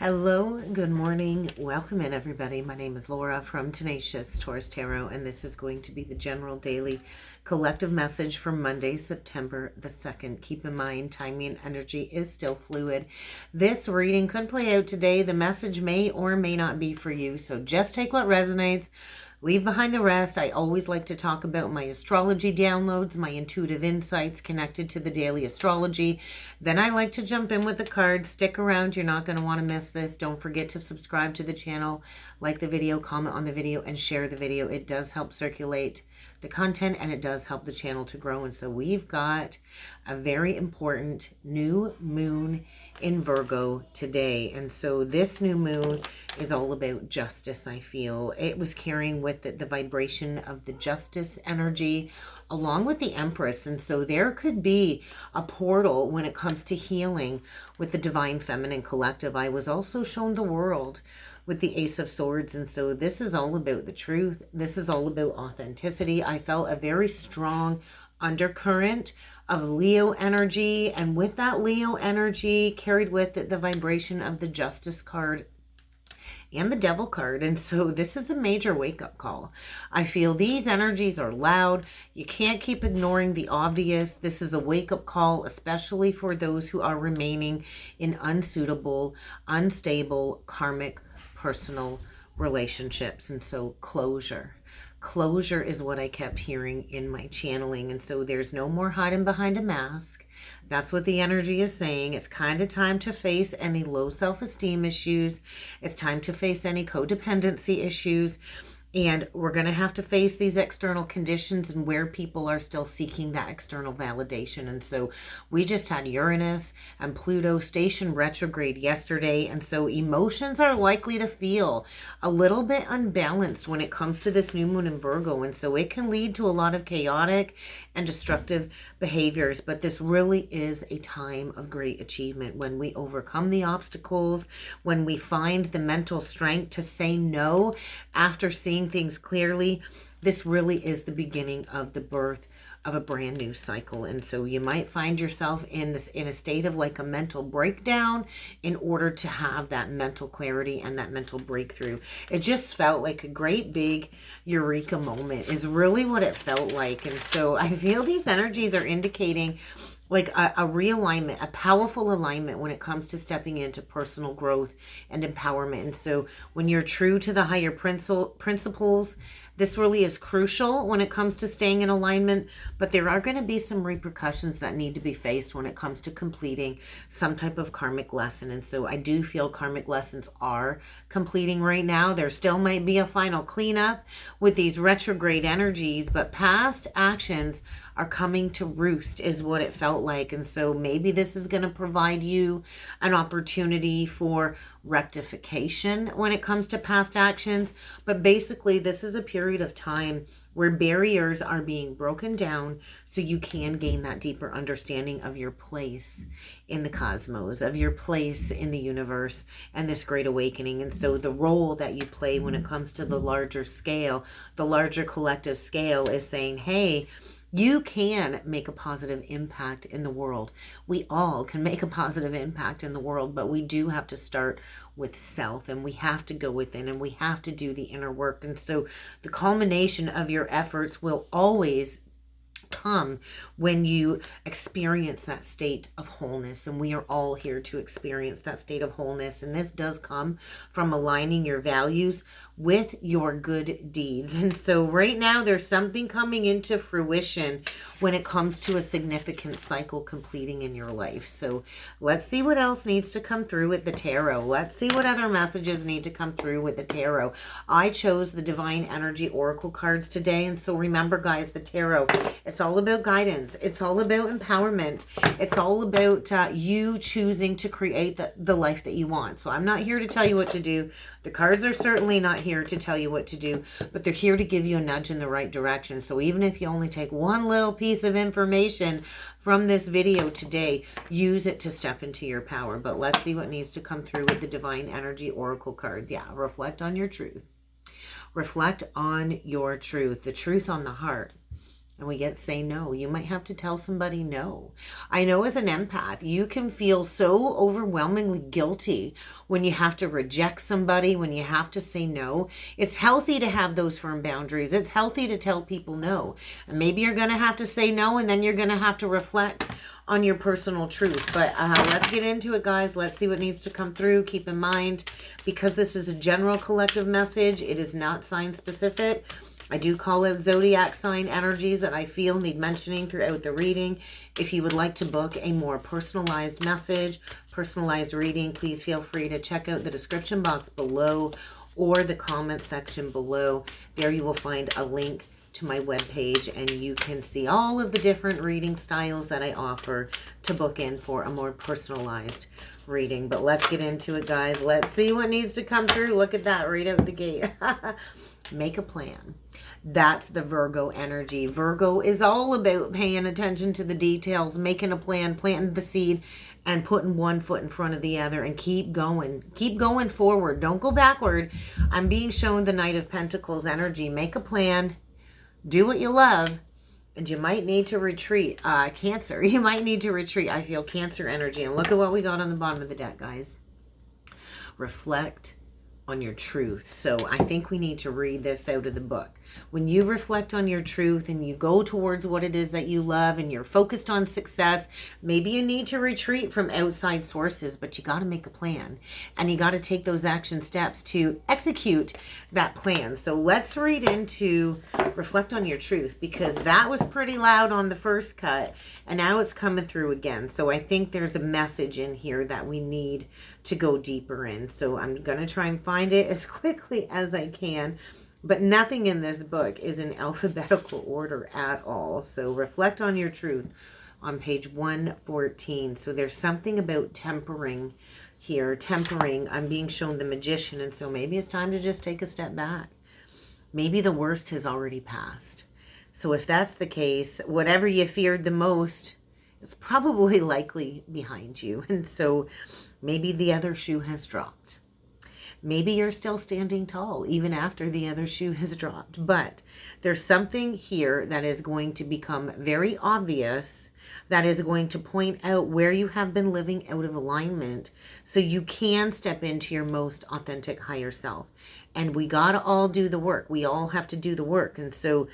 Hello, good morning. Welcome in, everybody. My name is Laura from Tenacious Taurus Tarot, and this is going to be the general daily collective message for Monday, September the 2nd. Keep in mind, timing and energy is still fluid. This reading could play out today. The message may or may not be for you, so just take what resonates. Leave behind the rest. I always like to talk about my astrology downloads, my intuitive insights connected to the daily astrology. Then I like to jump in with the cards. Stick around. You're not going to want to miss this. Don't forget to subscribe to the channel, like the video, comment on the video, and share the video. It does help circulate the content, and it does help the channel to grow. And so we've got a very important new moon in Virgo today. And so this new moon is all about justice. I feel it was carrying with it the vibration of the justice energy along with the Empress. And so there could be a portal when it comes to healing with the Divine Feminine Collective. I was also shown the world with the Ace of Swords. And so this is all about the truth. This is all about authenticity. I felt a very strong undercurrent of Leo energy. And with that Leo energy carried with it the vibration of the Justice card and the Devil card. And so this is a major wake-up call. I feel these energies are loud. You can't keep ignoring the obvious. This is a wake-up call, especially for those who are remaining in unsuitable, unstable, karmic, personal relationships. And so closure. Closure is what I kept hearing in my channeling. And so there's no more hiding behind a mask. That's what the energy is saying. It's kind of time to face any low self-esteem issues. It's time to face any codependency issues. And we're going to have to face these external conditions and where people are still seeking that external validation. And so we just had Uranus and Pluto station retrograde yesterday. And so emotions are likely to feel a little bit unbalanced when it comes to this new moon in Virgo. And so it can lead to a lot of chaotic and destructive behaviors. But this really is a time of great achievement when we overcome the obstacles, when we find the mental strength to say no after seeing things clearly. This really is the beginning of the birth of a brand new cycle. And so you might find yourself in a state of like a mental breakdown in order to have that mental clarity and that mental breakthrough. It just felt like a great big eureka moment is really what it felt like. And so I feel these energies are indicating like a realignment, a powerful alignment when it comes to stepping into personal growth and empowerment. And so when you're true to the higher principles, this really is crucial when it comes to staying in alignment, but there are going to be some repercussions that need to be faced when it comes to completing some type of karmic lesson. And so I do feel karmic lessons are completing right now. There still might be a final cleanup with these retrograde energies, but past actions are coming to roost is what it felt like. And so maybe this is going to provide you an opportunity for rectification when it comes to past actions. But basically, this is a period of time where barriers are being broken down so you can gain that deeper understanding of your place in the cosmos, of your place in the universe and this great awakening. And so the role that you play when it comes to the larger scale, the larger collective scale is saying, hey, you can make a positive impact in the world. We all can make a positive impact in the world, but we do have to start with self, and we have to go within, and we have to do the inner work. And so the culmination of your efforts will always come when you experience that state of wholeness. And we are all here to experience that state of wholeness. And this does come from aligning your values with your good deeds. And so right now there's something coming into fruition when it comes to a significant cycle completing in your life. So let's see what else needs to come through with the tarot. Let's see what other messages need to come through with the tarot. I chose the Divine Energy Oracle cards today. And so remember, guys, the tarot, it's all about guidance. It's all about empowerment. It's all about you choosing to create the life that you want. So I'm not here to tell you what to do. The cards are certainly not here to tell you what to do, but they're here to give you a nudge in the right direction. So even if you only take one little piece of information from this video today, use it to step into your power. But let's see what needs to come through with the Divine Energy Oracle cards. Yeah, reflect on your truth. Reflect on your truth, the truth on the heart. And we get say no. You might have to tell somebody no. I know as an empath, you can feel so overwhelmingly guilty when you have to reject somebody, when you have to say no. It's healthy to have those firm boundaries. It's healthy to tell people no. And maybe you're going to have to say no, and then you're going to have to reflect on your personal truth. But let's get into it, guys. Let's see what needs to come through. Keep in mind, because this is a general collective message, it is not sign specific. I do call out zodiac sign energies that I feel need mentioning throughout the reading. If you would like to book a more personalized message, personalized reading, please feel free to check out the description box below or the comment section below. There you will find a link to my webpage, and you can see all of the different reading styles that I offer to book in for a more personalized reading. But let's get into it, guys. Let's see what needs to come through. Look at that right out the gate. Make a plan. That's the Virgo energy. Virgo is all about paying attention to the details, making a plan, planting the seed, and putting one foot in front of the other, and keep going. Keep going forward. Don't go backward. I'm being shown the Knight of Pentacles energy. Make a plan. Do what you love. And you might need to retreat. Cancer. You might need to retreat. I feel Cancer energy. And look at what we got on the bottom of the deck, guys. Reflect on your truth. So I think we need to read this out of the book. When you reflect on your truth and you go towards what it is that you love and you're focused on success, maybe you need to retreat from outside sources, but you got to make a plan, and you got to take those action steps to execute that plan. So let's read into reflect on your truth, because that was pretty loud on the first cut and now it's coming through again. So I think there's a message in here that we need to go deeper in. So I'm going to try and find it as quickly as I can. But nothing in this book is in alphabetical order at all. So reflect on your truth on page 114. So there's something about tempering here. Tempering. I'm being shown the Magician. And so maybe it's time to just take a step back. Maybe the worst has already passed. So if that's the case, whatever you feared the most is probably likely behind you. And so maybe the other shoe has dropped. Maybe you're still standing tall even after the other shoe has dropped. But there's something here that is going to become very obvious, that is going to point out where you have been living out of alignment, so you can step into your most authentic higher self. And we got to all do the work. We all have to do the work. And so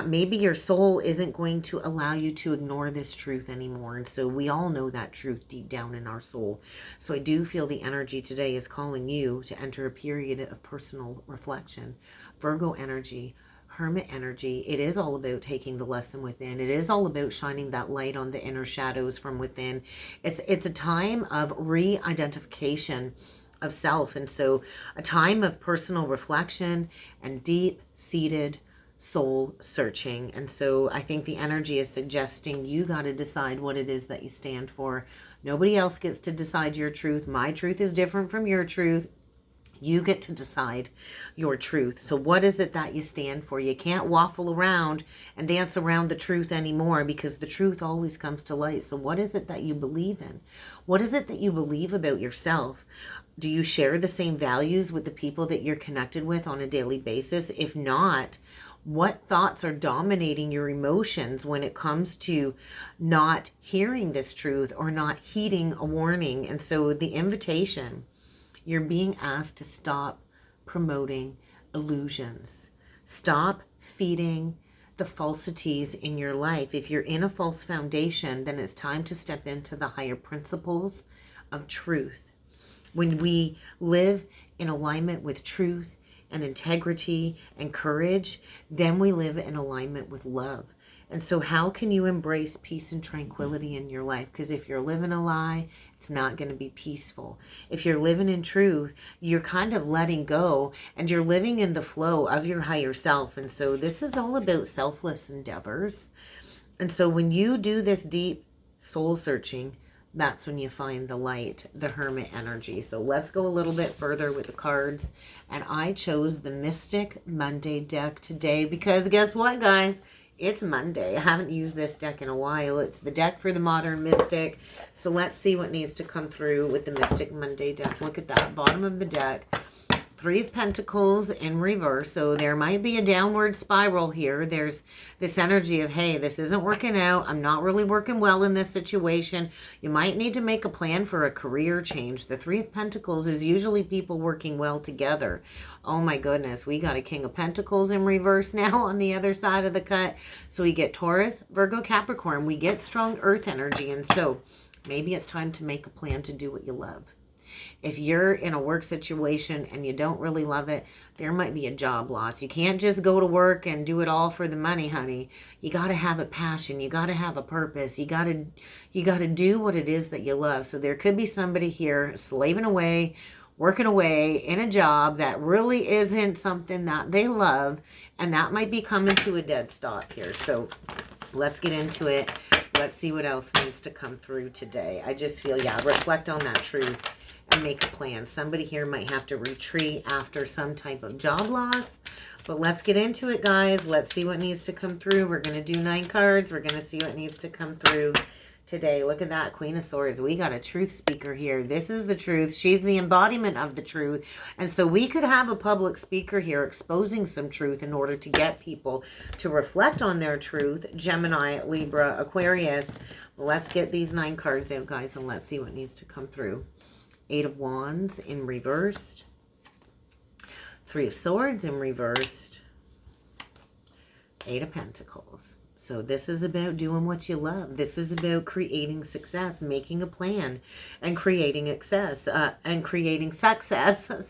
maybe your soul isn't going to allow you to ignore this truth anymore. And so we all know that truth deep down in our soul. So I do feel the energy today is calling you to enter a period of personal reflection. Virgo energy, Hermit energy. It is all about taking the lesson within. It is all about shining that light on the inner shadows from within. It's a time of re-identification of self. And so a time of personal reflection and deep-seated soul searching. And so I think the energy is suggesting you got to decide what it is that you stand for. Nobody else gets to decide your truth. My truth is different from your truth. You get to decide your truth. So what is it that you stand for? You can't waffle around and dance around the truth anymore, because the truth always comes to light. So what is it that you believe in? What is it that you believe about yourself? Do you share the same values with the people that you're connected with on a daily basis? If not, what thoughts are dominating your emotions when it comes to not hearing this truth or not heeding a warning? And so the invitation, you're being asked to stop promoting illusions. Stop feeding the falsities in your life. If you're in a false foundation, then it's time to step into the higher principles of truth. When we live in alignment with truth and integrity and courage, then we live in alignment with love. And so how can you embrace peace and tranquility in your life? Because if you're living a lie, it's not going to be peaceful. If you're living in truth, you're kind of letting go and you're living in the flow of your higher self. And so this is all about selfless endeavors. And so when you do this deep soul searching, that's when you find the light, the Hermit energy. So let's go a little bit further with the cards. And I chose the Mystic Monday deck today because guess what, guys? It's Monday. I haven't used this deck in a while. It's the deck for the modern mystic. So let's see what needs to come through with the Mystic Monday deck. Look at that. Bottom of the deck. Three of Pentacles in reverse. So there might be a downward spiral here. There's this energy of, hey, this isn't working out. I'm not really working well in this situation. You might need to make a plan for a career change. The Three of Pentacles is usually people working well together. Oh my goodness, we got a King of Pentacles in reverse now on the other side of the cut. So we get Taurus, Virgo, Capricorn. We get strong earth energy. And so maybe it's time to make a plan to do what you love. If you're in a work situation and you don't really love it, there might be a job loss. You can't just go to work and do it all for the money, honey. You got to have a passion. You got to have a purpose. You got to do what it is that you love. So there could be somebody here slaving away, working away in a job that really isn't something that they love, and that might be coming to a dead stop here. So let's get into it. Let's see what else needs to come through today. I just feel, yeah, reflect on that truth and make a plan. Somebody here might have to retreat after some type of job loss. But let's get into it, guys. Let's see what needs to come through. We're going to do 9 cards. We're going to see what needs to come through today. Look at that, Queen of Swords. We got a truth speaker here. This is the truth. She's the embodiment of the truth. And so we could have a public speaker here exposing some truth in order to get people to reflect on their truth. Gemini, Libra, Aquarius. Let's get these 9 cards out, guys, and let's see what needs to come through. 8 of Wands in reversed. 3 of Swords in reversed. 8 of Pentacles. So this is about doing what you love. This is about creating success, making a plan, and creating success.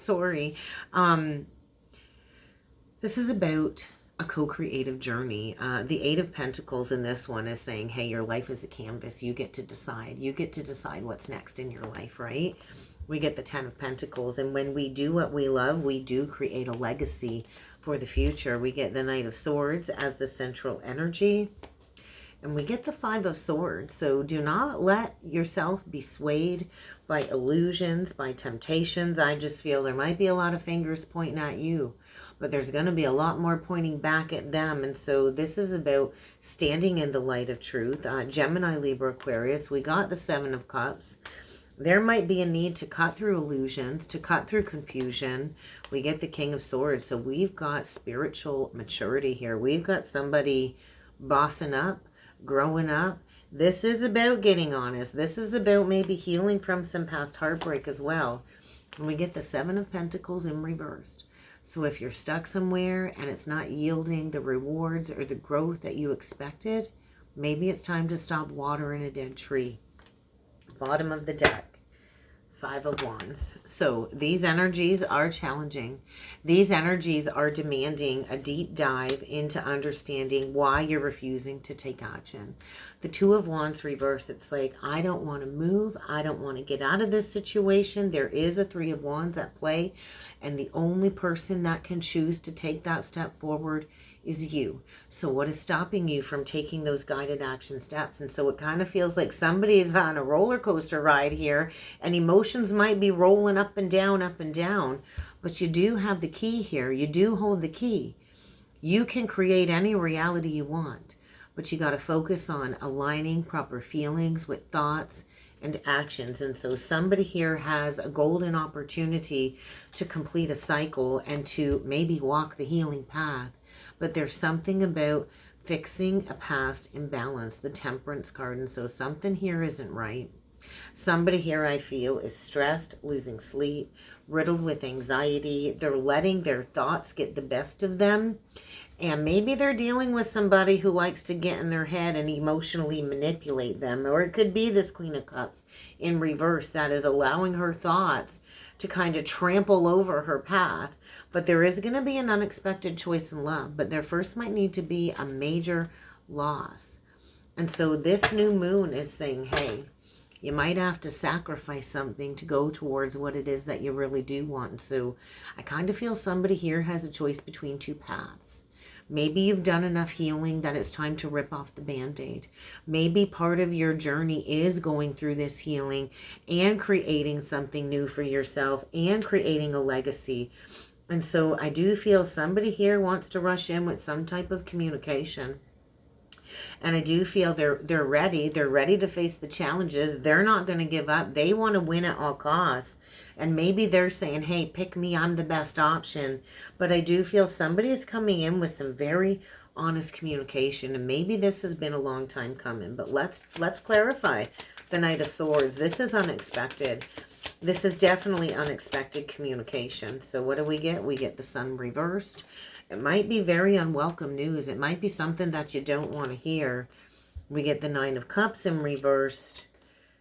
Sorry. This is about a co-creative journey. The 8 of Pentacles in this one is saying, hey, your life is a canvas. You get to decide. You get to decide what's next in your life, right? We get the 10 of Pentacles. And when we do what we love, we do create a legacy for the future. We get the Knight of Swords as the central energy. And we get the 5 of Swords. So do not let yourself be swayed by illusions, by temptations. I just feel there might be a lot of fingers pointing at you, but there's going to be a lot more pointing back at them. And so this is about standing in the light of truth. Gemini, Libra, Aquarius, we got the 7 of Cups. There might be a need to cut through illusions, to cut through confusion. We get the King of Swords. So we've got spiritual maturity here. We've got somebody bossing up, growing up. This is about getting honest. This is about maybe healing from some past heartbreak as well. And we get the 7 of Pentacles in reversed. So if you're stuck somewhere and it's not yielding the rewards or the growth that you expected, maybe it's time to stop watering a dead tree. Bottom of the deck, 5 of Wands. So these energies are challenging. These energies are demanding a deep dive into understanding why you're refusing to take action. The 2 of Wands reverse, it's like, I don't want to move. I don't want to get out of this situation. There is a 3 of Wands at play. And the only person that can choose to take that step forward is you. So what is stopping you from taking those guided action steps? And so it kind of feels like somebody's on a roller coaster ride here, and emotions might be rolling up and down, but you do have the key here. You do hold the key. You can create any reality you want, but you got to focus on aligning proper feelings with thoughts and actions. And so somebody here has a golden opportunity to complete a cycle and to maybe walk the healing path. But there's something about fixing a past imbalance, the Temperance card. And so something here isn't right. Somebody here, I feel, is stressed, losing sleep, riddled with anxiety. They're letting their thoughts get the best of them. And maybe they're dealing with somebody who likes to get in their head and emotionally manipulate them. Or it could be this Queen of Cups in reverse that is allowing her thoughts to kind of trample over her path. But there is going to be an unexpected choice in love. But there first might need to be a major loss. And so this new moon is saying, hey, you might have to sacrifice something to go towards what it is that you really do want. And so I kind of feel somebody here has a choice between 2 paths. Maybe you've done enough healing that it's time to rip off the Band-Aid. Maybe part of your journey is going through this healing and creating something new for yourself and creating a legacy. And so I do feel somebody here wants to rush in with some type of communication. And I do feel they're ready. They're ready to face the challenges. They're not going to give up. They want to win at all costs. And maybe they're saying, hey, pick me, I'm the best option. But I do feel somebody is coming in with some very honest communication. And maybe this has been a long time coming. But let's clarify the Knight of Swords. This is unexpected. This is definitely unexpected communication. So what do we get? We get the Sun reversed. It might be very unwelcome news. It might be something that you don't want to hear. We get the Nine of Cups in reversed.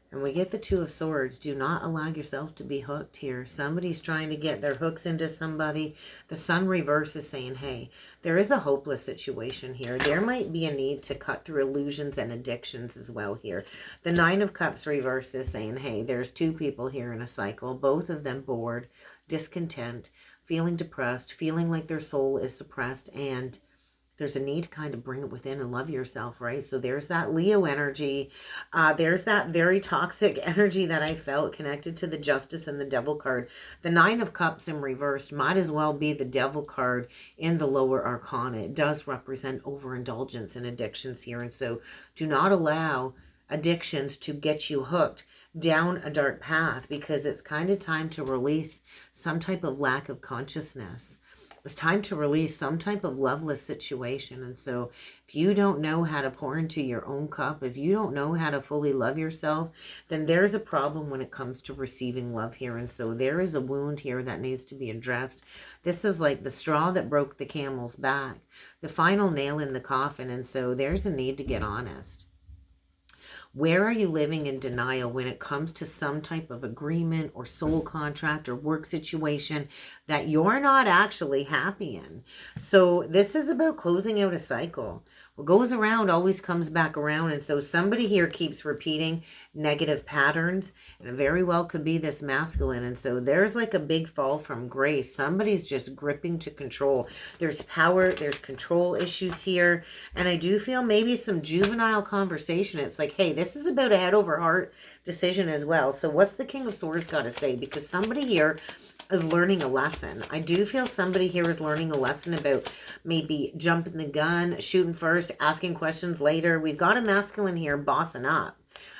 And we get the Two of Swords. Do not allow yourself to be hooked here. Somebody's trying to get their hooks into somebody. The Sun reverse is saying, hey, there is a hopeless situation here. There might be a need to cut through illusions and addictions as well here. The Nine of Cups reverse is saying, hey, there's two people here in a cycle. Both of them bored, discontent, feeling depressed, feeling like their soul is suppressed, and there's a need to kind of bring it within and love yourself, right? So there's that Leo energy. There's that very toxic energy that I felt connected to the Justice and the Devil card. The Nine of Cups in reversed might as well be the Devil card in the lower arcana. It does represent overindulgence and addictions here. And so do not allow addictions to get you hooked down a dark path, because it's kind of time to release some type of lack of consciousness. It's time to release some type of loveless situation. And so if you don't know how to pour into your own cup, if you don't know how to fully love yourself, then there's a problem when it comes to receiving love here. And so there is a wound here that needs to be addressed. This is like the straw that broke the camel's back, the final nail in the coffin. And so there's a need to get honest. Where are you living in denial when it comes to some type of agreement or soul contract or work situation that you're not actually happy in? So this is about closing out a cycle. What goes around always comes back around. And so somebody here keeps repeating negative patterns, and it very well could be this masculine. And so there's like a big fall from grace. Somebody's just gripping to control. There's power, there's control issues here. And I do feel maybe some juvenile conversation. It's like, hey, this is about a head over heart decision as well. So what's the King of Swords got to say? Because somebody here is learning a lesson. I do feel somebody here is learning a lesson about maybe jumping the gun, shooting first, asking questions later. We've got a masculine here bossing up.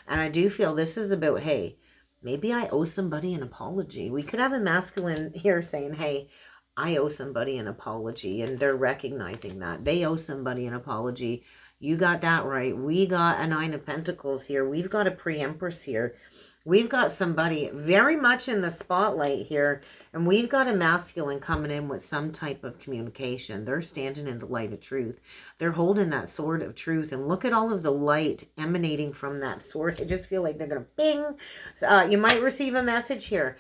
And I do feel this is about, hey, maybe I owe somebody an apology. We could have a masculine here saying, hey, I owe somebody an apology. And they're recognizing that. They owe somebody an apology. You got that right. We got a Nine of Pentacles here. We've got a pre-empress here. We've got somebody very much in the spotlight here. And we've got a masculine coming in with some type of communication. They're standing in the light of truth. They're holding that sword of truth. And look at all of the light emanating from that sword. I just feel like they're going to ping. You might receive a message here.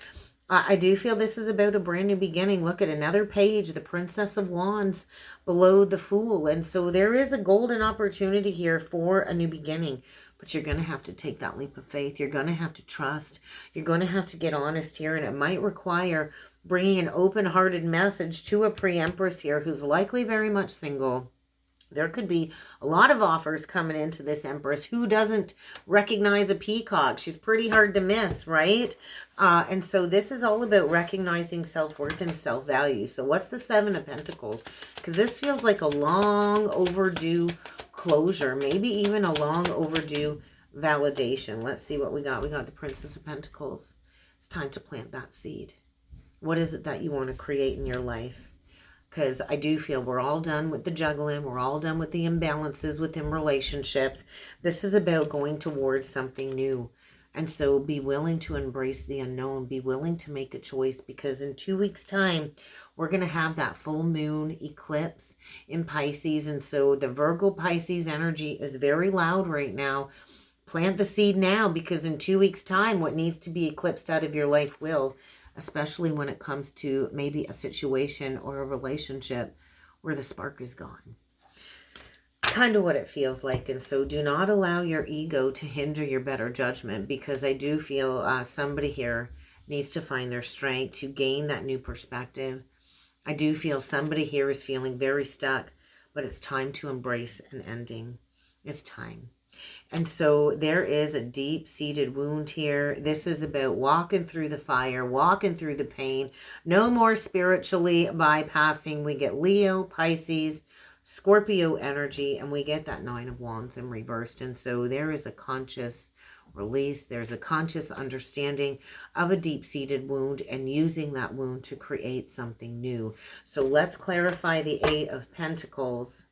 I do feel this is about a brand new beginning. Look at another page, the Princess of Wands below the Fool. And so there is a golden opportunity here for a new beginning. But you're going to have to take that leap of faith. You're going to have to trust. You're going to have to get honest here. And it might require bringing an open-hearted message to a pre-empress here who's likely very much single. There could be a lot of offers coming into this empress. Who doesn't recognize a peacock? She's pretty hard to miss, right? And so this is all about recognizing self-worth and self-value. So what's the Seven of Pentacles? Because this feels like a long overdue closure, maybe even a long overdue validation. Let's see what we got. We got the Princess of Pentacles. It's time to plant that seed. What is it that you want to create in your life? Because I do feel we're all done with the juggling. We're all done with the imbalances within relationships. This is about going towards something new. And so be willing to embrace the unknown. Be willing to make a choice, because in 2 weeks' time, we're going to have that full moon eclipse in Pisces. And so the Virgo Pisces energy is very loud right now. Plant the seed now, because in 2 weeks' time, what needs to be eclipsed out of your life will, especially when it comes to maybe a situation or a relationship where the spark is gone. It's kind of what it feels like. And so do not allow your ego to hinder your better judgment, because I do feel somebody here needs to find their strength to gain that new perspective. I do feel somebody here is feeling very stuck, but it's time to embrace an ending. It's time. And so there is a deep-seated wound here. This is about walking through the fire, walking through the pain. No more spiritually bypassing. We get Leo, Pisces, Scorpio energy, and we get that Nine of Wands in reversed. And so there is a conscious release. There's a conscious understanding of a deep-seated wound and using that wound to create something new. So let's clarify the Eight of Pentacles,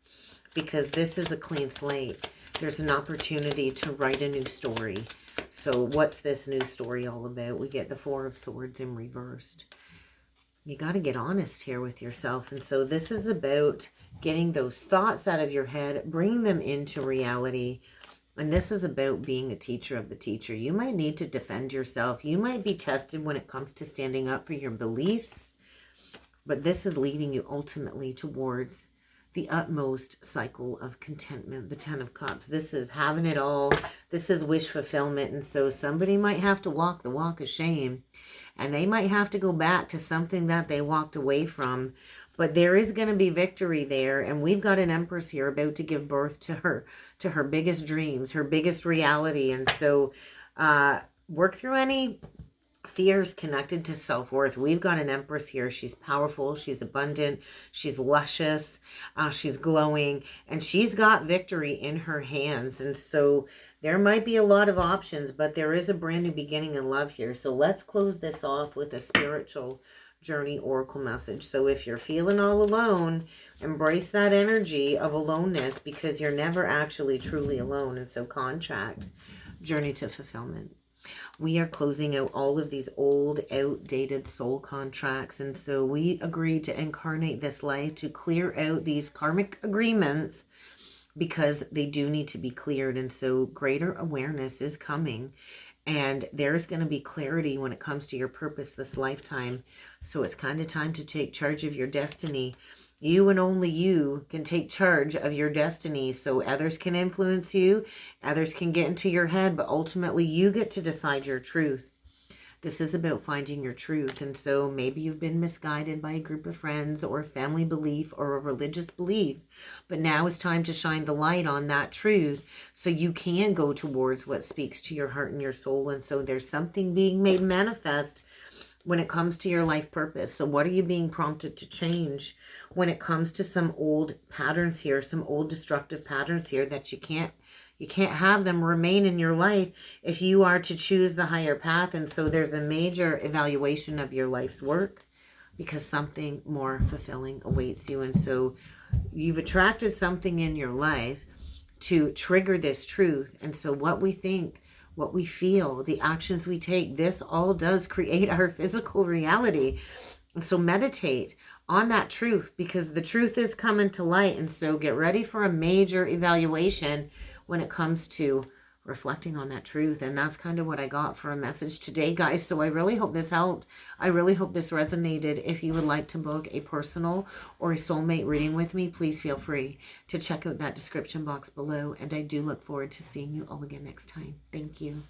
because this is a clean slate. There's an opportunity to write a new story. So what's this new story all about? We get the Four of Swords in reversed. You got to get honest here with yourself. And so this is about getting those thoughts out of your head, bringing them into reality. And this is about being a teacher of the teacher. You might need to defend yourself. You might be tested when it comes to standing up for your beliefs. But this is leading you ultimately towards the utmost cycle of contentment, the Ten of Cups. This is having it all. This is wish fulfillment. And so somebody might have to walk the walk of shame. And they might have to go back to something that they walked away from. But there is going to be victory there. And we've got an Empress here about to give birth to her biggest dreams, her biggest reality. And so work through any fears connected to self-worth. We've got an Empress here. She's powerful. She's abundant. She's luscious. She's glowing. And she's got victory in her hands. And so there might be a lot of options, but there is a brand new beginning in love here. So let's close this off with a spiritual journey oracle message. So if you're feeling all alone, embrace that energy of aloneness, because you're never actually truly alone. And so contract, journey to fulfillment. We are closing out all of these old, outdated soul contracts. And so we agreed to incarnate this life to clear out these karmic agreements, because they do need to be cleared. And so greater awareness is coming, and there's going to be clarity when it comes to your purpose this lifetime. So it's kind of time to take charge of your destiny. You and only you can take charge of your destiny. So others can influence you, others can get into your head, but ultimately you get to decide your truth. This is about finding your truth. And so maybe you've been misguided by a group of friends or a family belief or a religious belief, but now it's time to shine the light on that truth so you can go towards what speaks to your heart and your soul. And so there's something being made manifest when it comes to your life purpose. So what are you being prompted to change when it comes to some old patterns here, some old destructive patterns here that you can't have them remain in your life if you are to choose the higher path. And so there's a major evaluation of your life's work, because something more fulfilling awaits you. And so you've attracted something in your life to trigger this truth. And so what we think, what we feel, the actions we take, this all does create our physical reality. And so meditate on that truth, because the truth is coming to light. And so get ready for a major evaluation when it comes to reflecting on that truth. And that's kind of what I got for a message today, guys. So I really hope this helped. I really hope this resonated. If you would like to book a personal or a soulmate reading with me, please feel free to check out that description box below. And I do look forward to seeing you all again next time. Thank you.